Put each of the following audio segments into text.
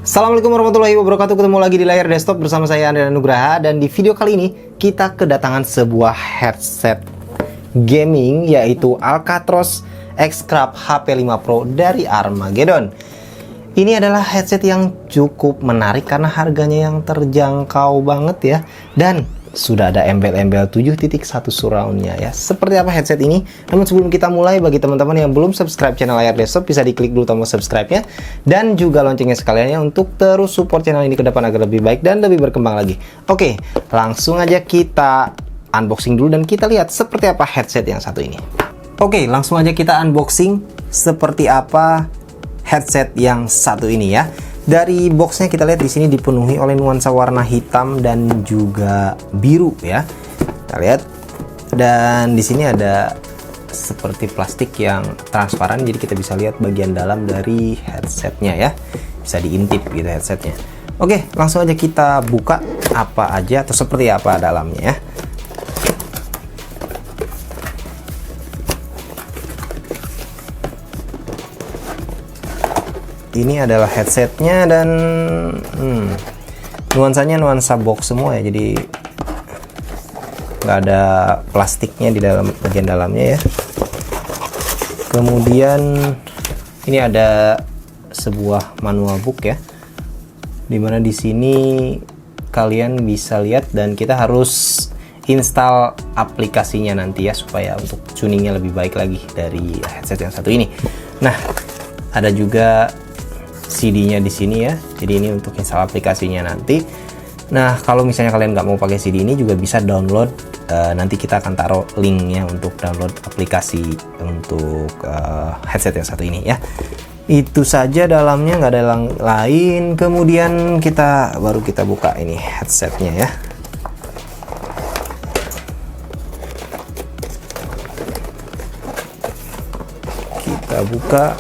Assalamualaikum warahmatullahi wabarakatuh. Ketemu lagi di layar desktop bersama saya Andrea Nugraha. Dan di video kali ini kita kedatangan sebuah headset gaming, yaitu Alcatros X-Craft HP5 Pro dari Armageddon. Ini adalah headset yang cukup menarik karena harganya yang terjangkau banget ya. Dan sudah ada embel-embel 7.1 surroundnya ya. Seperti apa headset ini? Namun sebelum kita mulai, bagi teman-teman yang belum subscribe channel layar desktop, bisa diklik dulu tombol subscribe-nya dan juga loncengnya sekalian ya, untuk terus support channel ini ke depan agar lebih baik dan lebih berkembang lagi. Oke, langsung aja kita unboxing dulu dan kita lihat seperti apa headset yang satu ini. Oke, langsung aja kita unboxing seperti apa headset yang satu ini ya. Dari boxnya kita lihat di sini dipenuhi oleh nuansa warna hitam dan juga biru ya. Kita lihat, dan di sini ada seperti plastik yang transparan, jadi kita bisa lihat bagian dalam dari headsetnya ya. Bisa diintip gitu headsetnya. Oke, langsung aja kita buka apa aja atau seperti apa dalamnya ya. Ini adalah headsetnya dan nuansanya nuansa box semua ya, jadi nggak ada plastiknya di dalam bagian dalamnya ya. Kemudian ini ada sebuah manual book ya, dimana di sini kalian bisa lihat dan kita harus install aplikasinya nanti ya, supaya untuk tuningnya lebih baik lagi dari headset yang satu ini. Nah, ada juga CD-nya di sini ya, jadi ini untuk install aplikasinya nanti. Nah, kalau misalnya kalian nggak mau pakai CD ini juga bisa download, nanti kita akan taruh linknya untuk download aplikasi untuk headset yang satu ini ya. Itu saja dalamnya, nggak ada yang lain. Kemudian baru kita buka ini headsetnya ya. Kita buka.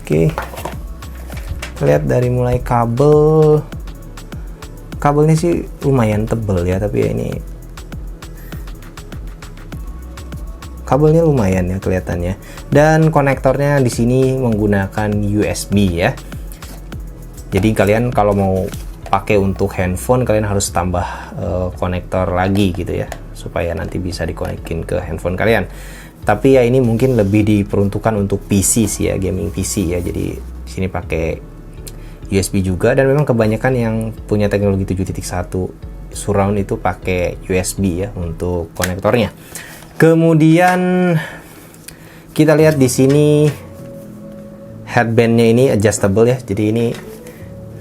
Oke, lihat dari mulai kabelnya sih lumayan tebel ya, tapi ya ini kabelnya lumayan ya kelihatannya. Dan konektornya di sini menggunakan USB ya. Jadi kalian kalau mau pakai untuk handphone, kalian harus tambah konektor lagi gitu ya, supaya nanti bisa dikonekin ke handphone kalian. Tapi ya ini mungkin lebih diperuntukkan untuk PC sih ya, gaming PC ya. Jadi di sini pakai USB juga, dan memang kebanyakan yang punya teknologi 7.1 surround itu pakai USB ya untuk konektornya. Kemudian kita lihat di sini headbandnya ini adjustable ya. Jadi ini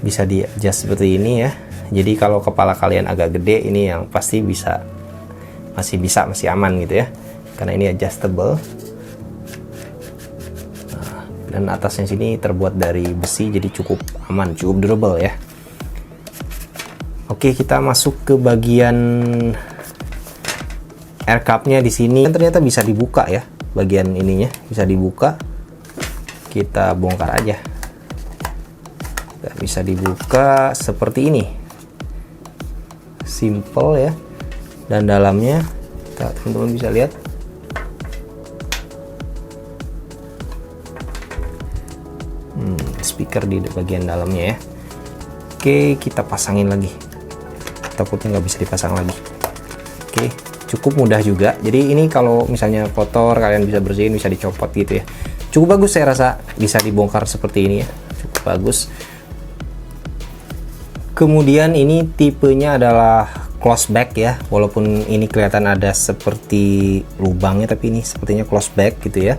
bisa di adjust seperti ini ya. Jadi kalau kepala kalian agak gede, ini yang pasti masih aman gitu ya, karena ini adjustable. Nah, dan atasnya sini terbuat dari besi, jadi cukup aman, cukup durable ya. Oke, kita masuk ke bagian air cup-nya di sini. Dan ternyata bisa dibuka ya, bagian ininya bisa dibuka. Kita bongkar aja. Dan bisa dibuka seperti ini. Simple ya. Dan dalamnya teman-teman bisa lihat. Speaker di bagian dalamnya ya. Oke, kita pasangin lagi, takutnya nggak bisa dipasang lagi. Oke, cukup mudah juga. Jadi ini kalau misalnya kotor, kalian bisa bersihin, bisa dicopot gitu ya. Cukup bagus, saya rasa bisa dibongkar seperti ini ya, cukup bagus. Kemudian ini tipenya adalah close back ya, walaupun ini kelihatan ada seperti lubangnya, tapi ini sepertinya close back gitu ya.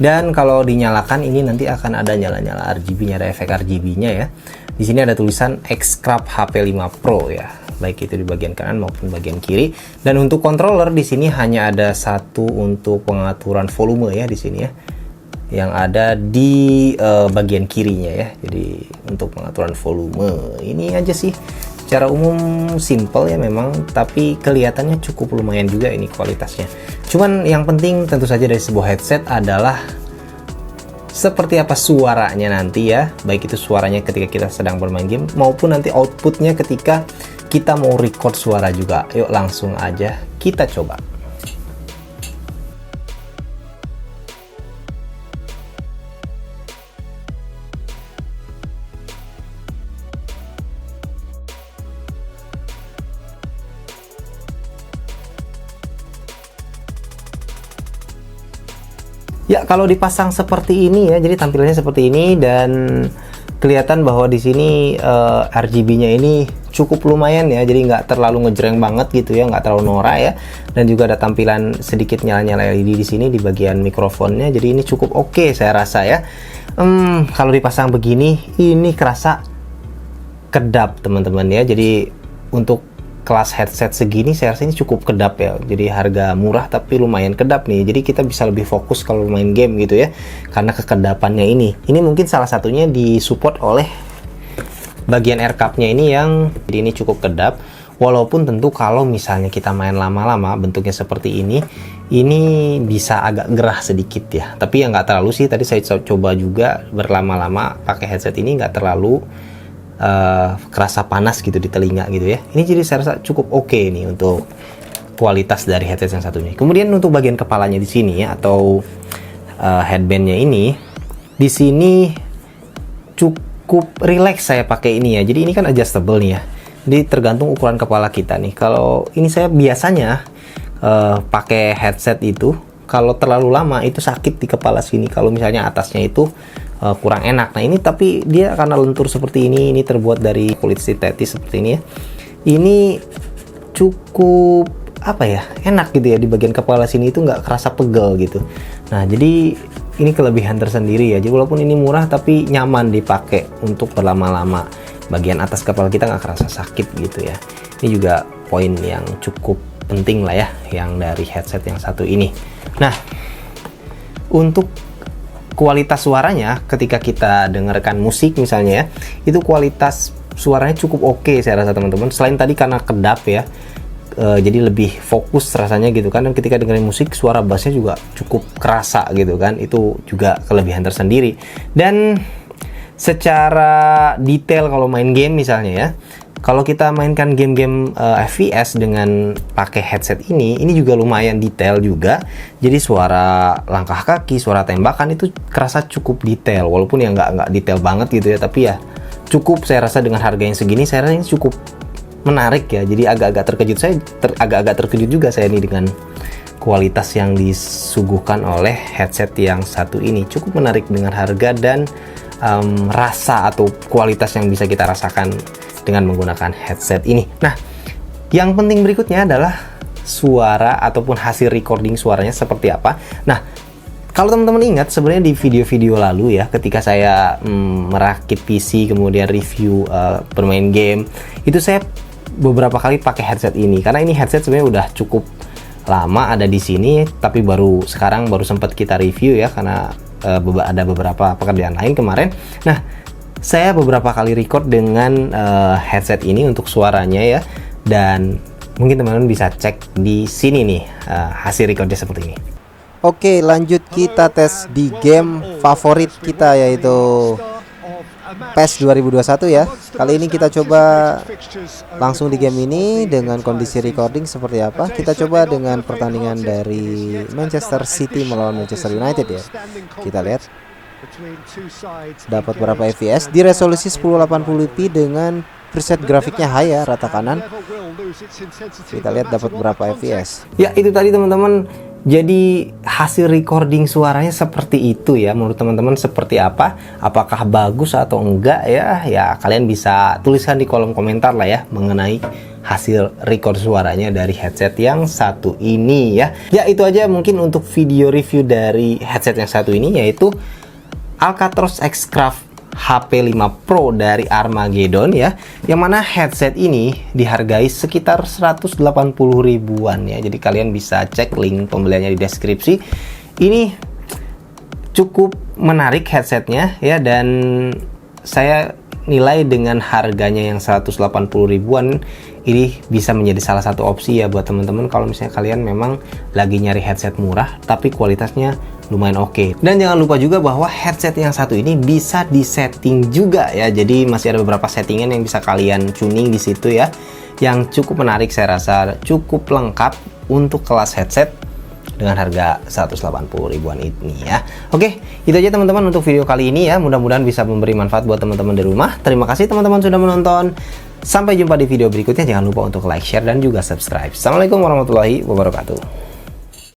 Dan kalau dinyalakan ini nanti akan ada nyala-nyala RGB-nya, ada efek RGB-nya ya. Di sini ada tulisan X-Craft HP5 Pro ya, baik itu di bagian kanan maupun bagian kiri. Dan untuk controller di sini hanya ada satu untuk pengaturan volume ya di sini ya, yang ada di bagian kirinya ya. Jadi untuk pengaturan volume ini aja sih. Secara umum simple ya memang, tapi kelihatannya cukup lumayan juga ini kualitasnya. Cuman yang penting tentu saja dari sebuah headset adalah seperti apa suaranya nanti ya, baik itu suaranya ketika kita sedang bermain game maupun nanti outputnya ketika kita mau record suara juga. Yuk langsung aja kita coba. Ya, kalau dipasang seperti ini ya, jadi tampilannya seperti ini dan kelihatan bahwa di sini RGB-nya ini cukup lumayan ya, jadi nggak terlalu ngejreng banget gitu ya, nggak terlalu norak ya. Dan juga ada tampilan sedikit nyala-nyala LED di sini di bagian mikrofonnya, jadi ini cukup oke saya rasa ya. Kalau dipasang begini, ini kerasa kedap teman-teman ya. Jadi untuk kelas headset segini saya rasa ini cukup kedap ya, jadi harga murah tapi lumayan kedap nih, jadi kita bisa lebih fokus kalau main game gitu ya, karena kekedapannya ini mungkin salah satunya disupport oleh bagian air cup-nya ini yang jadi ini cukup kedap. Walaupun tentu kalau misalnya kita main lama-lama bentuknya seperti ini bisa agak gerah sedikit ya, tapi ya nggak terlalu sih. Tadi saya coba juga berlama-lama pakai headset ini, nggak terlalu kerasa panas gitu di telinga gitu ya. Ini jadi saya rasa cukup oke nih untuk kualitas dari headset yang satunya. Kemudian untuk bagian kepalanya di sini ya, atau headbandnya ini, di sini cukup relax saya pakai ini ya. Jadi ini kan adjustable nih ya. Jadi tergantung ukuran kepala kita nih. Kalau ini saya biasanya pakai headset itu kalau terlalu lama itu sakit di kepala sini. Kalau misalnya atasnya itu kurang enak. Nah ini tapi dia karena lentur seperti ini terbuat dari kulit sintetis seperti ini ya. Ini cukup apa ya, enak gitu ya, di bagian kepala sini itu nggak kerasa pegel gitu. Nah jadi ini kelebihan tersendiri ya. Jadi walaupun ini murah tapi nyaman dipakai untuk berlama-lama. Bagian atas kepala kita nggak kerasa sakit gitu ya. Ini juga poin yang cukup penting lah ya, yang dari headset yang satu ini. Nah untuk kualitas suaranya ketika kita dengarkan musik misalnya ya, itu kualitas suaranya cukup oke saya rasa teman-teman. Selain tadi karena kedap ya, jadi lebih fokus rasanya gitu kan. Dan ketika dengerin musik suara bassnya juga cukup kerasa gitu kan, itu juga kelebihan tersendiri. Dan secara detail kalau main game misalnya ya, kalau kita mainkan game-game FPS dengan pakai headset ini juga lumayan detail juga. Jadi suara langkah kaki, suara tembakan itu kerasa cukup detail. Walaupun ya nggak detail banget gitu ya, tapi ya cukup saya rasa dengan harga yang segini, saya rasa ini cukup menarik ya. Jadi agak-agak terkejut, agak-agak terkejut juga saya nih dengan kualitas yang disuguhkan oleh headset yang satu ini. Cukup menarik dengan harga dan rasa atau kualitas yang bisa kita rasakan dengan menggunakan headset ini. Nah, yang penting berikutnya adalah suara ataupun hasil recording suaranya seperti apa. Nah, kalau teman-teman ingat sebenarnya di video-video lalu ya, ketika saya merakit PC kemudian review bermain game, itu saya beberapa kali pakai headset ini karena ini headset sebenarnya udah cukup lama ada di sini, tapi sekarang baru sempat kita review ya karena ada beberapa pekerjaan lain kemarin. Nah, saya beberapa kali record dengan headset ini untuk suaranya ya, dan mungkin teman-teman bisa cek di sini nih hasil recordnya seperti ini. Oke, lanjut kita tes di game favorit kita yaitu PES 2021 ya. Kali ini kita coba langsung di game ini dengan kondisi recording seperti apa. Kita coba dengan pertandingan dari Manchester City melawan Manchester United ya. Kita lihat dapat berapa FPS di resolusi 1080p dengan preset grafiknya high ya, rata kanan. Kita lihat dapat berapa FPS. Ya itu tadi teman-teman. Jadi hasil recording suaranya seperti itu ya. Menurut teman-teman seperti apa? Apakah bagus atau enggak ya? Ya kalian bisa tuliskan di kolom komentar lah ya mengenai hasil record suaranya dari headset yang satu ini ya. Ya itu aja mungkin untuk video review dari headset yang satu ini, yaitu Alcatros X-Craft HP 5 Pro dari Armageddon ya, yang mana headset ini dihargai sekitar 180 ribuan ya. Jadi kalian bisa cek link pembeliannya di deskripsi. Ini cukup menarik headsetnya ya, dan saya nilai dengan harganya yang 180 ribuan ini bisa menjadi salah satu opsi ya buat teman-teman kalau misalnya kalian memang lagi nyari headset murah tapi kualitasnya lumayan oke. Dan jangan lupa juga bahwa headset yang satu ini bisa disetting juga ya. Jadi masih ada beberapa settingan yang bisa kalian tuning di situ ya, yang cukup menarik. Saya rasa cukup lengkap untuk kelas headset dengan harga 180 ribuan ini ya. Oke, itu aja teman-teman untuk video kali ini ya. Mudah-mudahan bisa memberi manfaat buat teman-teman di rumah. Terima kasih teman-teman sudah menonton. Sampai jumpa di video berikutnya. Jangan lupa untuk like, share, dan juga subscribe. Assalamualaikum warahmatullahi wabarakatuh.